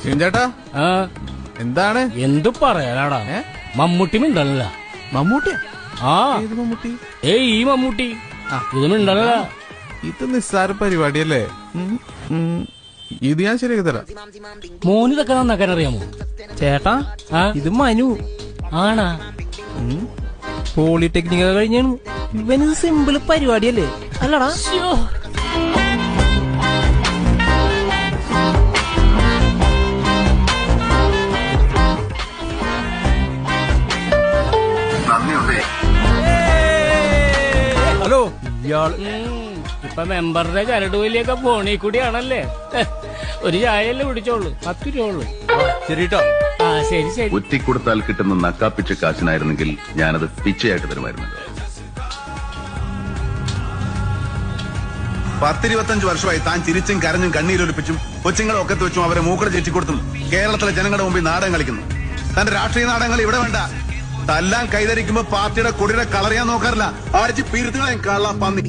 ചേട്ടാ എന്താണ് എന്തു പറയാനാടാ? മമ്മൂട്ടി മിണ്ടല്ല. മമ്മൂട്ടിയാ? ആ ഏത് മമ്മൂട്ടി? ഈ മമ്മൂട്ടി ഇത് മിണ്ടല്ല. ഇത് നിസ്സാര പരിപാടിയല്ലേ. ഇത് ഞാൻ ശരിയാക്കി തരാം. മോനിതൊക്കെ നന്നാക്കാൻ അറിയാമോ ചേട്ടാ? ഇത് മനു ആണാ? പോളിടെക്നിക് കഴിഞ്ഞാണ്. ഇവനിത് സിമ്പിൾ പരിപാടിയല്ലേ അല്ലടാ? ഹലോ, ഇയാള് ഇപ്പൊ മെമ്പറുടെ ചരട് വലിയൊക്കെ ഫോണി കൂടിയാണല്ലേ. ഒരു ചായയല്ലേ പിടിച്ചോളൂ, 10 രൂപ ഉള്ളു. ശരിട്ടോ. ആ ശരി ശരി. ഒറ്റിക്കൊടുത്താൽ കിട്ടുന്ന നക്കാപ്പിച്ച കാശിനായിരുന്നെങ്കിൽ ഞാനത് പിച്ചയായിട്ട് തരുമായിരുന്നു. 10-25 വർഷമായി താൻ ചിരിച്ചും കരഞ്ഞും കണ്ണീരൊലിപ്പിച്ചും കൊച്ചുങ്ങളെ ഒക്കത്ത് വെച്ചും അവരെ മൂക്കട ചേച്ചിക്കൊടുത്തും കേരളത്തിലെ ജനങ്ങളുടെ മുമ്പിൽ നാടകം കളിക്കുന്നു. തന്റെ രാഷ്ട്രീയ നാടകങ്ങൾ ഇവിടെ വേണ്ട. തല്ലാൻ കൈതരിക്കുമ്പോ പാർട്ടിയുടെ കൊടിയുടെ കളറിയാൻ നോക്കാറില്ല. ആഴ്ച പീർത്തുകളെ കള്ള പന്നി.